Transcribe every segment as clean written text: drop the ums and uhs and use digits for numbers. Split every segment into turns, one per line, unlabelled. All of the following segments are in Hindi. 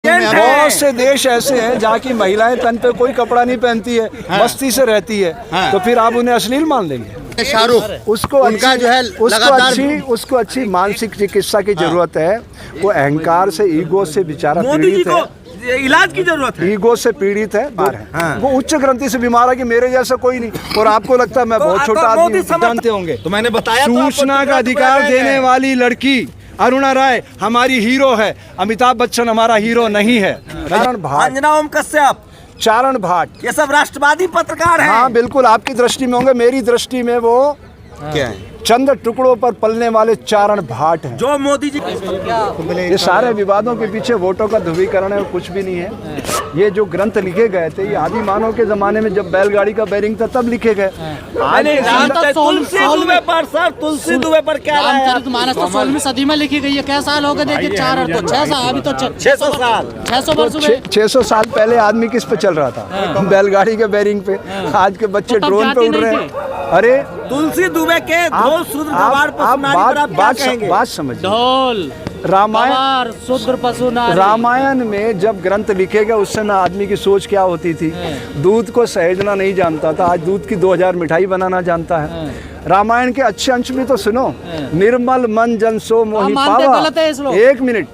बहुत से देश ऐसे हैं जहाँ की महिलाएं तन पे कोई कपड़ा नहीं पहनती है, मस्ती से रहती है, तो फिर आप उन्हें अश्लील मान लेंगे?
शाहरुख
उसको
उनका जो है
उसको अच्छी मानसिक चिकित्सा की जरूरत है। वो अहंकार से, ईगो से बेचारा पीड़ित है,
इलाज की जरूरत है,
ईगो से पीड़ित है। वो उच्च ग्रंथि से बीमार है कि मेरे जैसा कोई नहीं। और आपको लगता है मैं बहुत छोटा आदमी जानते होंगे,
तो मैंने बताया
सूचना का अधिकार देने वाली लड़की अरुणा राय हमारी हीरो है, अमिताभ बच्चन हमारा हीरो नहीं है।
अंजना ओम कश्यप,
चारण भाट,
ये सब राष्ट्रवादी पत्रकार हैं।
हाँ बिल्कुल, आपकी दृष्टि में होंगे, मेरी दृष्टि में वो
क्या है?
चंद टुकड़ों पर पलने वाले चारण भाट हैं।
जो मोदी जी
ये सारे विवादों के पीछे वोटों का ध्रुवीकरण है और कुछ भी नहीं है। ये जो ग्रंथ लिखे गए थे ये आदि मानव के जमाने में जब बैलगाड़ी का बैरिंग था तब लिखे गए।
तुलसी दुबे पर सर, तुलसी दुबे पर क्या
रामचरितमानस तो 16वीं सदी में लिखी गई है। क्या साल हो गए? देखिए 4 तो 6 साल, अभी तो
600 साल,
600 वर्ष हुए।
600 साल पहले आदमी किस पे चल रहा था? बैलगाड़ी के बैरिंग पे। आज के बच्चे ड्रोन पे उड़ रहे हैं। अरे
तुलसी दुबे के ढोल शूद्र गवार पशुनारी पर आप क्या कहेंगे?
बात समझिए।
ढोल
रामायण
शूद्र पशुनारी,
रामायण में जब ग्रंथ लिखे गए उस समय आदमी की सोच क्या होती थी? दूध को सहेजना नहीं जानता था, आज दूध की 2000 मिठाई बनाना जानता है। रामायण के अच्छे अंश भी तो सुनो। निर्मल मन जन सो मोहि पावा। 1 मिनट,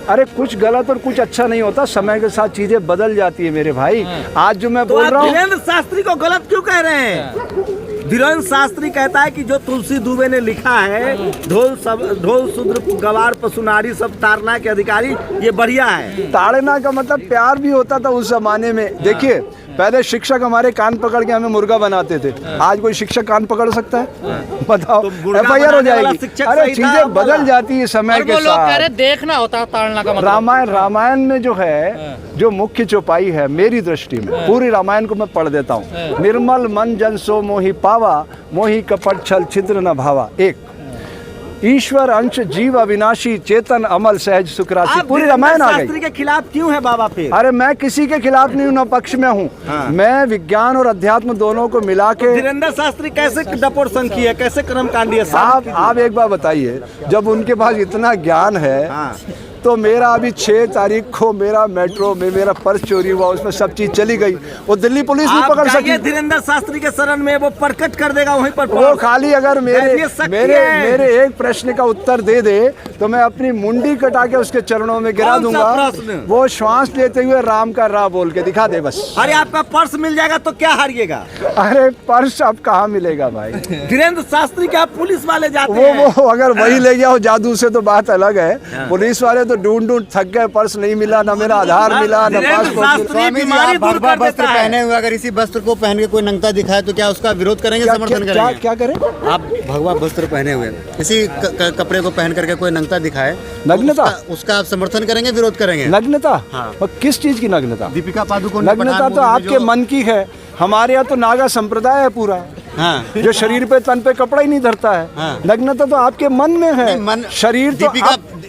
अरे कुछ गलत और कुछ अच्छा नहीं होता, समय के साथ चीजें बदल जाती है मेरे भाई। आज जो मैं बोल रहा हूँ,
धीरेन्द्र शास्त्री को गलत क्यों कह रहे हैं? धीरेन्द्र शास्त्री कहता है कि जो तुलसी दुबे ने लिखा है, ढोल शूद्र गवार पशुनारी सब ताड़ना के अधिकारी, ये बढ़िया है।
ताड़ना का मतलब प्यार भी होता था उस जमाने में। देखिए पहले शिक्षक हमारे कान पकड़ के हमें मुर्गा बनाते थे, आज कोई शिक्षक कान पकड़ सकता है? बताओ, FIR हो जाएगी। अरे चीजें बदल जाती है समय के साथ।
देखना होता है ताड़ना का मतलब।
रामायण में जो है, जो मुख्य चौपाई है मेरी दृष्टि में, पूरी रामायण को मैं पढ़ देता हूँ। निर्मल मन जन सो मोहि पावा, मोहि कपट छल छिद्र न भावा। 1, ईश्वर अंश जीव अविनाशी चेतन अमल सहज सुखराशि। पूरी रामायण आ गई।
शास्त्री के खिलाफ क्यों है बाबा फिर?
अरे मैं किसी के खिलाफ नहीं हूँ, न पक्ष में हूँ। मैं विज्ञान और अध्यात्म दोनों को मिला के।
धीरेन्द्र शास्त्री कैसे डपोर संखी है, कैसे कर्मकांडी है?
आप एक बार बताइए, जब उनके पास इतना ज्ञान है तो मेरा अभी 6 तारीख को मेरा मेट्रो में मेरा पर्स चोरी हुआ, उसमें सब चीज चली गई, वो दिल्ली पुलिस नहीं पकड़ सकी।
धीरेन्द्र शास्त्री के शरण में वो प्रकट कर देगा वहीं पर।
वो खाली अगर मेरे एक प्रश्न का उत्तर दे दे तो मैं अपनी मुंडी कटा के उसके चरणों में गिरा दूंगा। वो श्वास लेते हुए राम का राह बोल के दिखा दे बस।
अरे आपका पर्स मिल जाएगा तो क्या हारिएगा?
अरे पर्स अब कहाँ मिलेगा भाई?
धीरेन्द्र शास्त्री के आप पुलिस वाले जाते हैं,
वो अगर वही ले गया हो जादू से तो बात अलग है। पुलिस वाले तो ढूंढ थक गए, पर्स नहीं मिला, ना मेरा आधार मिला, ना पासपोर्ट।
भगवा वस्त्र पहने हुए अगर इसी वस्त्र को पहन के कोई नंगता दिखाए तो क्या उसका विरोध करेंगे, समर्थन करेंगे?
क्या करें?
आप भगवा वस्त्र पहने हुए इसी कपड़े को पहन करके कोई नंगता दिखाए,
नग्नता,
उसका आप समर्थन करेंगे, विरोध करेंगे?
नग्नता? किस चीज की नग्नता?
दीपिका पादुकोण।
नग्नता तो आपके मन की है, हमारे यहाँ तो नागा संप्रदाय है पूरा। जो शरीर पे तन पे कपड़ा ही नहीं धरता है। नग्नता तो आपके मन में है। शरीर तो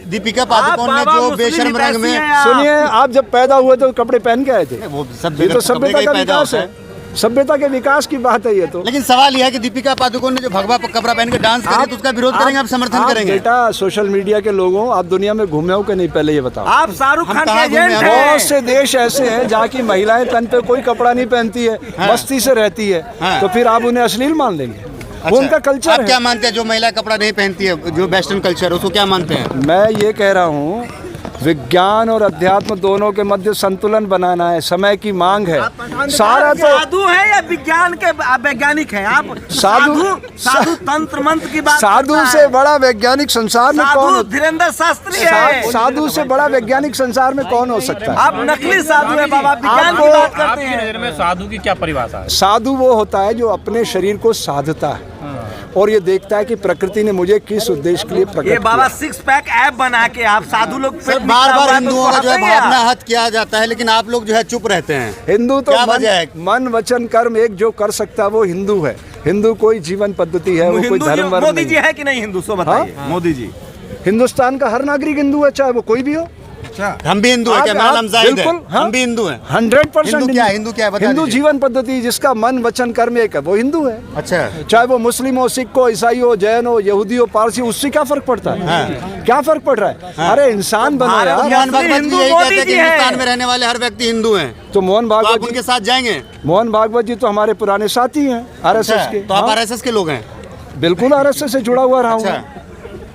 दीपिका पादुकोण ने जो बेशर्म रंग में,
सुनिए, आप जब पैदा हुए तो कपड़े पहन के आए थे?
वो
ये तो सभ्यता का विकास है, सभ्यता के विकास की बात है ये तो।
लेकिन सवाल यह है कि दीपिका पादुकोण ने जो भगवा कपड़ा पहन के डांस किया तो उसका विरोध करेंगे, आप समर्थन करेंगे?
बेटा सोशल मीडिया के लोगों, आप दुनिया में घूमे हो कि नहीं, पहले ये बताओ।
आप शाहरुख खान के एजेंट हैं।
बहुत से देश ऐसे हैं जहाँ की महिलाएं तन पे कोई कपड़ा नहीं पहनती है, मस्ती से रहती है, तो फिर आप उन्हें अश्लील मान लेंगे? वो उनका कल्चर है।
आप क्या मानते हैं जो महिला कपड़ा नहीं पहनती है, जो वेस्टर्न कल्चर, उसको क्या मानते हैं?
मैं ये कह रहा हूँ, विज्ञान और अध्यात्म दोनों के मध्य संतुलन बनाना है, समय की मांग है। सारा तो
साधु है या विज्ञान के वैज्ञानिक है? आप साधु तंत्र मंत्र की बात।
साधु से बड़ा वैज्ञानिक संसार में कौन?
धीरेन्द्र शास्त्री है।
साधु से बड़ा वैज्ञानिक संसार में कौन हो सकता है?
आप नकली साधु है बाबा, विज्ञान की बात करते हैं।
साधु की क्या परिभाषा है?
साधु वो होता है जो अपने शरीर को साधता है और ये देखता है कि प्रकृति ने मुझे किस उद्देश्य के लिए प्रकट
ये बाबा 6 पैक ऐप बना के आप साधु लोग
बार-बार हिंदुओं का जो है भावना हत किया जाता है, लेकिन आप लोग जो है चुप रहते हैं।
हिंदू तो मन वचन कर्म एक जो कर सकता है वो हिंदू है। हिंदू कोई जीवन पद्धति है, वो कोई धर्म वर्ग नहीं।
मोदी जी है कि नहीं हिंदू? सो बताइए। मोदी जी
हिंदुस्तान का हर नागरिक हिंदू है, चाहे वो कोई भी हो।
हम भी हिंदू हैं क्या? मेरा नाम जाहिद है।
बिल्कुल, हाँ।
हम भी हिंदू हैं।
100%
हिंदू क्या है बता
हिंदू
दीजिए।
जीवन पद्धति जिसका मन वचन कर्म एक है वो हिंदू है।
अच्छा,
चाहे वो मुस्लिम हो, सिख हो, ईसाई हो, जैन हो, यहूदी हो, पारसी, उससे क्या फर्क पड़ता है? क्या फर्क पड़ रहा है? अरे इंसान बनो यार।
मोहन भागवत
हिंदू
जी यही
मोदी
कहते हैं कि
जी हैं।
हिंदुस्तान में रहने वाले हर व्यक्ति हिंदू हैं।
तो मोहन
तो आप
भागवत
उनके
जी,
साथ जाएंगे?
मोहन भागवत जी तो हमारे पुराने साथी हैं आरएसएस के।
तो आप
हाँ,
आरएसएस के लोग हैं?
बिल्कुल आरएसएस से जुड़ा हुआ रहा हूँ,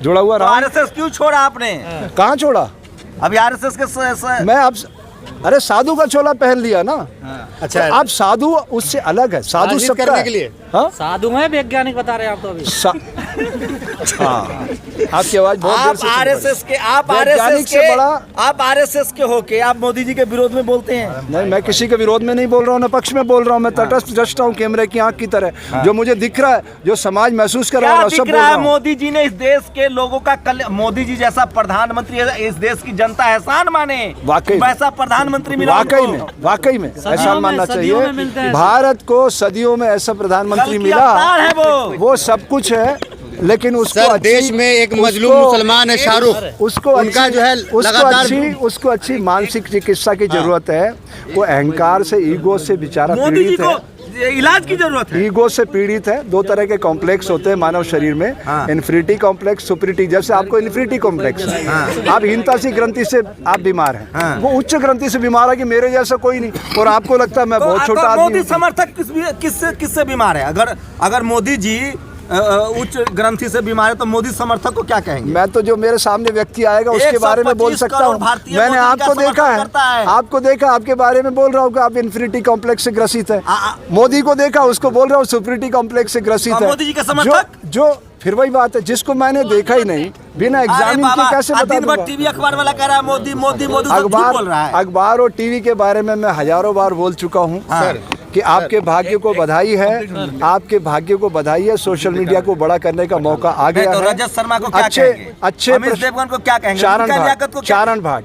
जुड़ा हुआ रहा हूँ।
आरएसएस क्यों छोड़ा आपने?
कहाँ छोड़ा?
अभी आरएसएस के
मैं अब, अरे साधु का चोला पहन लिया ना।
अच्छा,
तो अब साधु उससे अलग है, साधु
राजनीति
सबका
करने
है।
के लिए?
हाँ
साधु हैं वैज्ञानिक बता रहे हैं आप तो अभी।
हाँ, आपकी आवाज बहुत देर
आप
से
आरएसएस के, आप
वैज्ञानिक
आरएसएस
से
के,
बड़ा-
आप आरएसएस के होके आप मोदी जी के विरोध में बोलते हैं।
नहीं, मैं किसी के विरोध में नहीं बोल रहा हूँ, न पक्ष में बोल रहा हूँ। मैं तटस्थ दृष्ट हूँ, कैमरे की आंख की तरह। जो मुझे दिख रहा है, जो समाज महसूस कर रहा
क्या
है, सब
दिख
बोल
रहा
रहा
है?
हूँ।
मोदी जी ने इस देश के लोगों का मोदी जी जैसा प्रधानमंत्री, इस देश की जनता एहसान माने।
वाकई में।
वैसा प्रधानमंत्री मिला
वाकई
उनको।
में, वाकई में
सदियों
ऐसा
में-
मानना
सदियों में
चाहिए।
मिलते हैं।
भारत को सदियों में ऐसा प्रधानमंत्री
कल की अवतार है
मिला, वो सब कुछ है, लेकिन उसको
सर
अच्छी-
देश में एक मजलूम
उसको-
मुसलमान है शाहरुख,
उसको
उनका
अच्छी-
जो है
उसको अच्छी मानसिक चिकित्सा की जरूरत है। वो अहंकार से, ईगो से बेचारा
मोदी जी
पीड़ित
को
है।
इलाज की जरूरत है।
ईगो से पीड़ित है। दो तरह के कॉम्प्लेक्स होते हैं मानव शरीर में, इन्फिनिटी कॉम्प्लेक्स, सुपरिटी। जैसे आपको इन्फिनिटी कॉम्प्लेक्स है, आप हीनता सी ग्रंथि से आप बीमार हैं। वो उच्च ग्रंथि से बीमार है कि मेरे जैसा कोई नहीं, और आपको लगता है मैं
तो
बहुत छोटा
अगर
आदमी
मोदी
हूँ।
समर्थक किससे बीमार है? अगर मोदी जी उच्च ग्रंथि से बीमार है तो मोदी समर्थक को क्या कहेंगे?
मैं तो जो मेरे सामने व्यक्ति आएगा उसके बारे में बोल
125
सकता
करोड़
हूँ।
भारतीय
मैंने
मोदी का
आपको देखा
समर्थन
है,
करता है।
आपको देखा, आपके बारे में बोल रहा हूँ कि आप इन्फिनिटी कॉम्प्लेक्स से ग्रसित है।
आ-
मोदी को देखा, उसको बोल रहा हूँ सुपरिटी कॉम्प्लेक्स से ग्रसित
तो
है।
मोदी जी का समर्थक?
जो फिर वही बात है, जिसको मैंने देखा ही नहीं, बिना
अरे
एग्जामिन
बाबा,
के कैसे बता
दिन भर
दूंगा?
टीवी अखबार वाला कह रहा है मोदी मोदी मोदी, सब झूठ बोल रहा है।
अखबार और टीवी के बारे में मैं हजारों बार बोल चुका हूँ कि आपके भाग्य को बधाई है, आपके भाग्य को बधाई है। सोशल मीडिया को बड़ा करने का मौका आ
नहीं
गया
तो
है।
रजत शर्मा को क्या
अच्छे
कहेंगे?
अच्छे
अमित
प्रश्न-
देवगन को क्या कहेंगे?
चारण
दीपिका
भाट,
लियाकत को क्या-
चारण भाट,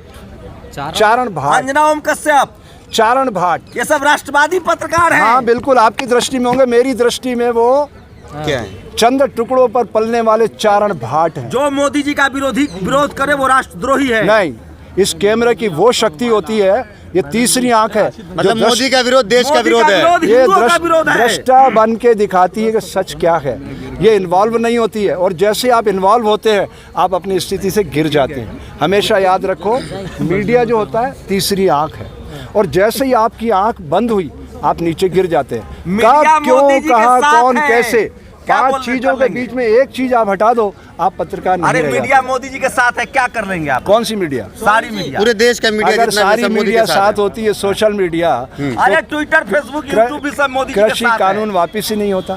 चारण भाट,
अंजना ओम कश्यप,
चारण भाट।
ये सब राष्ट्रवादी पत्रकार हैं।
हाँ बिल्कुल, आपकी दृष्टि में होंगे, मेरी दृष्टि में वो
क्या है?
चंद टुकड़ों पर पलने वाले चारण भाट हैं।
जो मोदी जी का विरोध करे वो राष्ट्रद्रोही है।
नहीं, इस कैमरे की वो शक्ति होती है, ये तीसरी आंख है,
मतलब मोदी का विरोध देश का
मोदी
विरोध है।
ये
हिंदुओं का विरोध है।
दृष्टा बन के दिखाती है कि सच क्या है। ये इन्वॉल्व नहीं होती है, और जैसे आप इन्वॉल्व होते हैं आप अपनी स्थिति से गिर जाते हैं। हमेशा याद रखो, मीडिया जो होता है तीसरी आंख है, और जैसे ही आपकी आंख बंद हुई आप नीचे गिर जाते हैं।
मीडिया
कब, क्यों,
मोदी जी के
कहाँ,
साथ
कौन,
है।
कैसे,
क्या
5
बोल रहे
चीजों
कर
के
लेंगे?
बीच में एक चीज आप हटा दो, आप पत्रकार नहीं
अरे
रह
मीडिया
जाते।
मोदी जी के साथ है, क्या कर लेंगे आप?
कौन सी मीडिया?
सारी मीडिया।
पूरे देश का मीडिया
अगर
जितना भी
सारी
सब मोदी
मीडिया
के
साथ
है।
होती है, सोशल मीडिया,
अरे ट्विटर, फेसबुक, यूट्यूब भी सब मोदी जी के
कृषि
साथ
कानून
है।
वापिस ही नहीं होता।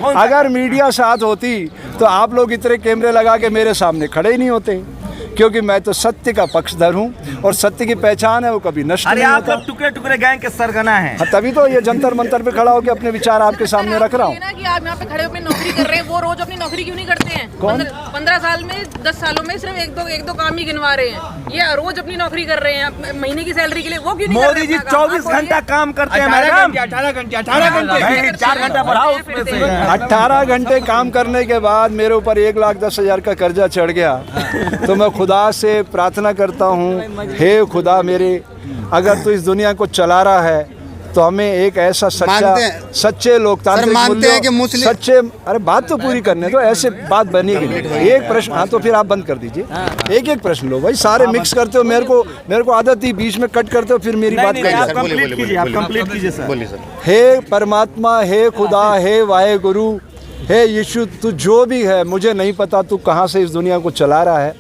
कौन सा?
अगर मीडिया साथ होती तो आप लोग इतने कैमरे लगा के मेरे सामने खड़े ही नहीं होते, क्योंकि मैं तो सत्य का पक्षधर हूँ, और सत्य की पहचान है वो कभी नष्ट
अरे
नहीं
आप
होता।
लोग टुकड़े टुकड़े गैंग के सरगना हैं।
हाँ, तभी तो ये जंतर मंतर पे खड़ा होकर अपने विचार आपके सामने रख रहा हूँ।
ना कि आप यहाँ पे खड़े अपनी नौकरी कर रहे हैं, वो रोज अपनी नौकरी क्यों नहीं करते हैं?
कौन?
15 साल में, 10 सालों में सिर्फ एक दो काम ही गिनवा रहे हैं। ये रोज अपनी नौकरी कर रहे हैं महीने की सैलरी के लिए, वो क्यों नहीं कर रहे
मोदी जी
अपना काम?
24
आप
घंटा
बोलिए।
काम करते हैं मैडम।
18 घंटे
नहीं, 4 घंटा बढ़ाओ उसमें से।
18 घंटे काम करने के बाद मेरे ऊपर 1,10,000 का कर्जा चढ़ गया, तो मैं खुदा से प्रार्थना करता हूँ, हे खुदा मेरे, अगर तू इस दुनिया को चला रहा है तो हमें एक ऐसा
मानते हैं-
सच्चे लोकतांत्रिक
सर, मानते
मूल्यों-
हैं कि मुस्लिम-
सच्चे, अरे बात तो पूरी करने दो, ऐसे बात बनेगी नहीं। एक प्रश्न, हाँ तो फिर आप बंद कर दीजिए। एक प्रश्न लो भाई, सारे मिक्स करते हो, मेरे को आदत ही बीच में कट करते हो, फिर मेरी बात
नहीं,
कर
आप
सर, बोलिए,
कंप्लीट
बोलिए,
कीजिए, आप
बोलिए।
कंप्लीट कीजिए सर।
बोलिए सर।
हे परमात्मा, हे खुदा, हे वाहे गुरु, हे यीशु, तू जो भी है, मुझे नहीं पता तू कहाँ से इस दुनिया को चला रहा है,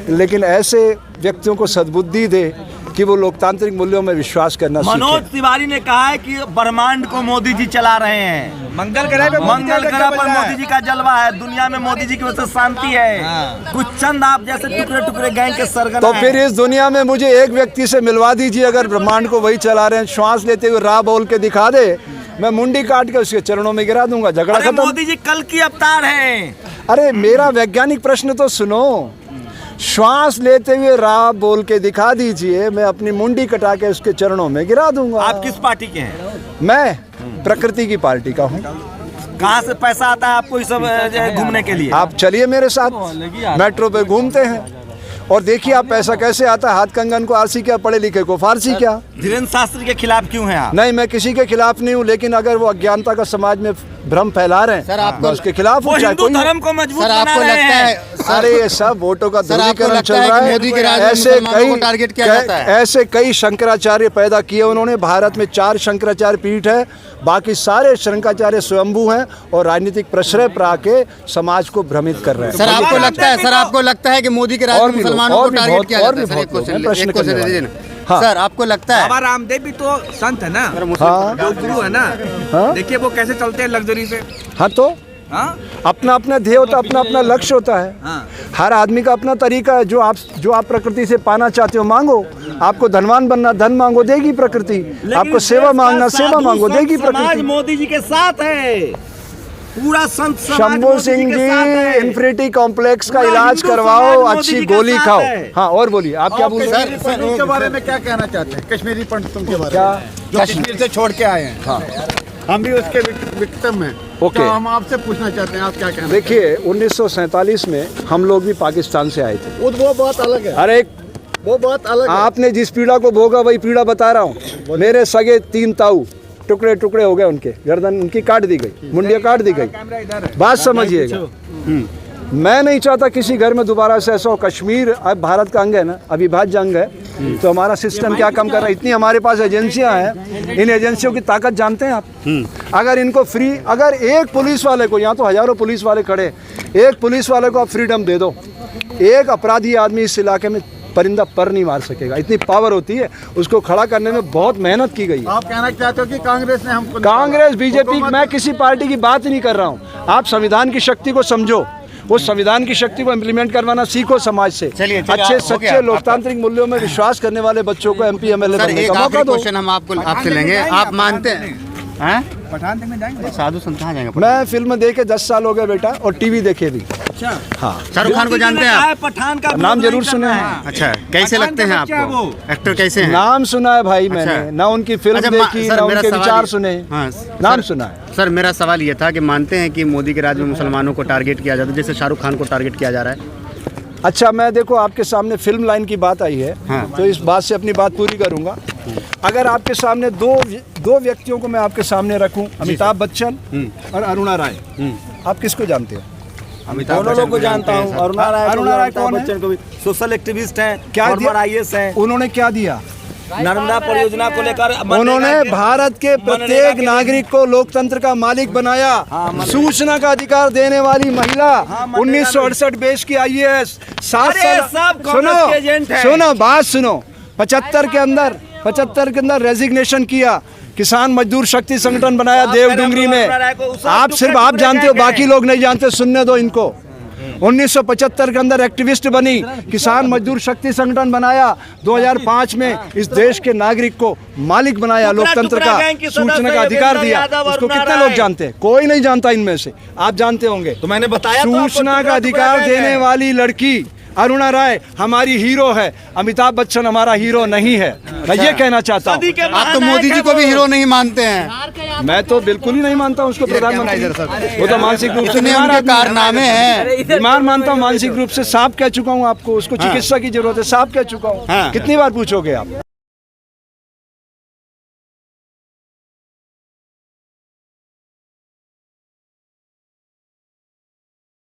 लेकिन ऐसे व्यक्तियों को सद्बुद्धि दे कि वो लोकतांत्रिक मूल्यों में विश्वास करना
मनोज
सीखें।
तिवारी ने कहा है कि ब्रह्मांड को मोदी जी चला रहे हैं। मंगल ग्रह पर मोदी जी का जलवा है। दुनिया में मोदी जी की वजह से शांति है। कुछ चंद आप जैसे टुकड़े टुकड़े गैंग के सरगना
तो
हैं।
फिर इस दुनिया में मुझे एक व्यक्ति से मिलवा दीजिए, अगर ब्रह्मांड को वही चला रहे हैं, श्वास लेते हुए रा बोल के दिखा दे, मैं मुंडी काट के उसके चरणों में गिरा दूंगा, झगड़ा
अरे
खत्म।
मोदी जी कल की अवतार हैं।
अरे मेरा वैज्ञानिक प्रश्न तो सुनो, श्वास लेते हुए रा बोल के दिखा दीजिए, मैं अपनी मुंडी कटा के उसके चरणों में गिरा दूंगा।
आप किस पार्टी के हैं?
मैं प्रकृति की पार्टी का हूँ।
कहाँ से पैसा आता है आपको ये सब घूमने के लिए?
आप चलिए मेरे साथ, मेट्रो पे घूमते हैं, और देखिए आप पैसा कैसे आता है, हाथ कंगन को आरसी क्या, पढ़े लिखे को फारसी क्या।
धीरेन्द्र शास्त्री के खिलाफ क्यों हैं आप?
नहीं, मैं किसी के खिलाफ नहीं हूँ, लेकिन अगर वो अज्ञानता का समाज में भ्रम फैला रहे हैं
सर, आपको
उसके खिलाफ
वो
हूँ, चाहे
हिंदू
कोई हो।
धर्म को मजबूत
सर,
बना
आपको
रहे
लगता
हैं।
है
अरे ये सब वोटों का
सर, आपको
ध्रुवीकरण
लगता
चल
है
रहा
कि
है।
मोदी के राज में
ऐसे
मुसलमानों को टारगेट किया जाता है?
ऐसे कई शंकराचार्य पैदा किए उन्होंने। भारत में 4 शंकराचार्य पीठ है, बाकी सारे शंकराचार्य स्वयंभू हैं और राजनीतिक प्रश्रय पा के समाज को भ्रमित कर रहे हैं।
सर, आपको लगता है कि मोदी के राज में मुसलमानों को टारगेट किया जाता है? सर, एक क्वेश्चन दे दीजिए ना।
हाँ।
सर, आपको लगता है?
बाबा रामदेव भी तो संत है ना,
हाँ
जो गुरु है ना।
हाँ।
देखिए वो कैसे चलते हैं लग्जरी से।
हाँ, तो
हाँ
अपना अपना ध्येय होता है, अपना अपना लक्ष्य होता है।
हाँ।
हर आदमी का अपना तरीका है। जो आप प्रकृति से पाना चाहते हो मांगो। आपको धनवान बनना, धन मांगो, देगी प्रकृति। आपको सेवा मांगना, सेवा मांगो, देगी
समाज
प्रकृति।
मोदी जी के साथ है, पूरा संत समाज
शंभू
मोदी
सिंह
के
जी,
साथ है।
इन्फिनिटी कॉम्प्लेक्स का
पूरा
इलाज
हिंदू
करवाओ,
समाज मोदी
अच्छी
जी के
गोली
साथ
खाओ।
है।
हाँ, और बोलिए आप क्या बोल रहे हैं?
के बारे में क्या कहना चाहते हैं? कश्मीरी पंडितों के बारे
क्या?
में जो कश्मीर से छोड़ के आए हैं। हाँ, हम भी उसके विक्टिम हैं।
ओके।
तो हम आपसे पूछना चाहते हैं, आप क्या कहना?
देखिए 1947 में हम लोग भी पाकिस्तान से आए थे।
वो बहुत अलग है।
अरे
वो बहुत अलग है।
आपने जिस पीड़ा को भोगा वही पीड़ा बता रहा हूँ। मेरे सगे 3 ताऊ टुकड़े टुकड़े हो गए, उनके गर्दन उनकी काट दी गई, मुंडिया काट दी गई। बात समझिएगा। मैं नहीं चाहता किसी घर में दोबारा से ऐसा हो। कश्मीर अब भारत का अंग है ना, अविभाज्य अंग है। तो हमारा सिस्टम क्या कम कर रहा है? इतनी हमारे पास एजेंसियां हैं। इन एजेंसियों की ताकत जानते हैं आप? अगर इनको फ्री, अगर एक पुलिस वाले को, यहाँ तो हजारों पुलिस वाले खड़े, एक पुलिस वाले को आप फ्रीडम दे दो, एक अपराधी आदमी इस इलाके में परिंदा पर नहीं मार सकेगा। इतनी पावर होती है। उसको खड़ा करने में बहुत मेहनत की गई है।
आप कहना चाहते हो कि कांग्रेस ने हमको,
कांग्रेस, बीजेपी, मैं किसी पार्टी की बात ही नहीं कर रहा हूँ। आप संविधान की शक्ति को समझो, उस संविधान की शक्ति को इम्प्लीमेंट करवाना सीखो समाज से।
चलिए,
अच्छे
हो गया
सच्चे लोकतांत्रिक मूल्यों में विश्वास करने वाले बच्चों को MP MLA
सर,
बनने
एक
का मौका
आखिरी
दो।
क्वेश्चन हम आपसे लेंगे। आप मानते हैं?
पठान में जाएंगे।
साधु संत कहाँ जाएंगे?
मैं फिल्म देखे 10 साल हो गए बेटा, और टीवी देखे भी। हाँ,
शाहरुख खान को जानते हैं आप?
पठान का
नाम
विरोध
जरूर
नहीं
सुने
करना
हैं।
है।
अच्छा, कैसे लगते हैं
बच्चा है
आपको?
वो।
एक्टर कैसे हैं?
नाम सुना है भाई
अच्छा।
मैंने, ना उनकी फिल्म
अच्छा,
देखी,
सर,
ना
मेरा
उनके
सवाल
विचार
ये-
सुने।
हाँ,
नाम
सर-
सुना है।
सर, मेरा सवाल ये था कि मानते हैं कि मोदी के राज में मुसलमानों को टारगेट किया जाता है, जैसे शाहरुख खान को टारगेट किया जा रहा है?
अच्छा, मैं देखो आपके सामने फिल्म लाइन की बात आई है।
हाँ।
तो इस बात से अपनी बात पूरी करूंगा। अगर आपके सामने दो व्यक्तियों को मैं आपके सामने रखूं, अमिताभ बच्चन और अरुणा राय, आप किसको जानते हो?
दोनों लोग को जानता हूँ। अरुणा राय
कौन है?
बच्चन को भी सोशल एक्टिविस्ट हैं,
क्या
फॉर्मर
दिया?
IAS हैं।
उन्होंने क्या दिया?
नर्मदा परियोजना को लेकर
उन्होंने भारत के प्रत्येक नागरिक को लोकतंत्र का मालिक बनाया। सूचना का अधिकार देने वाली महिला, 1968 बेस की IAS, 7
अरे
साल।
सब कांग्रेस के एजेंट हैं।
सुनो बात सुनो। 75 के अंदर रेजिग्नेशन किया, किसान मजदूर शक्ति संगठन बनाया देवडुंगरी में। आप सिर्फ आप जानते हो, बाकी लोग नहीं जानते, सुनने दो इनको। 1975 के अंदर एक्टिविस्ट बनी, किसान मजदूर शक्ति संगठन बनाया। 2005 में इस देश के नागरिक को मालिक बनाया, लोकतंत्र का, सूचना का अधिकार दिया। उसको कितने लोग जानते हैं? कोई नहीं जानता इनमें से। आप जानते होंगे।
तो मैंने बताया तो आपको,
सूचना का
टुकड़ा
अधिकार
टुकड़ा
देने
है।
वाली लड़की अरुणा राय हमारी हीरो है। अमिताभ बच्चन हमारा हीरो नहीं है। मैं ये कहना चाहता हूँ।
आप तो मोदी जी को भी हीरो नहीं मानते हैं।
मैं तो बिल्कुल ही नहीं मानता हूँ उसको प्रधानमंत्री। वो तो मानसिक रूप से
इतने
बीमार
उनके
आदमी है।
कारनामे हैं।
बीमार मानता हूँ मानसिक रूप से। साफ कह चुका हूँ आपको, उसको चिकित्सा की जरूरत है, साफ कह चुका हूँ।
हाँ।
कितनी बार पूछोगे आप?